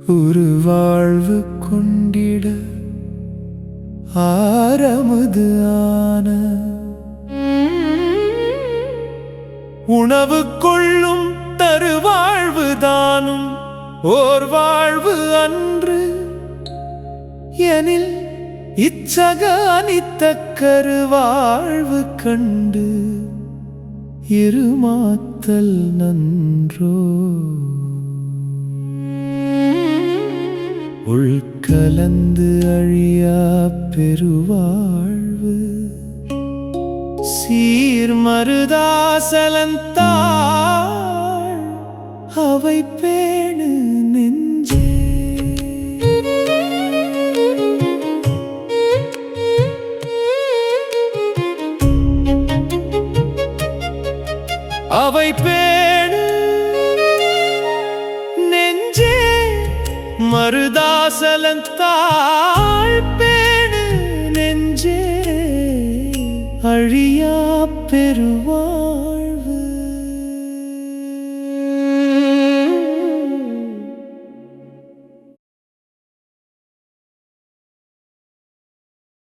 ஒரு வாழ்வு கொண்டிட ஆரமுது ஆன உணவு கொள்ளும் தருவாழ்வு தானும் ஓர் வாழ்வு அன்று எனில் இச்சக அனித்த கருவாழ்வு கண்டு இருமாத்தல் நன்றோ உள்கலந்து அழியா பெருவாழ்வு சீர்மருதாசலந்தாள் அவை பேணு நெஞ்சே. அவை பேணு நெஞ்சே மருதாசலந்தாள் பேணு நெஞ்சே அழியா பெருவாழ்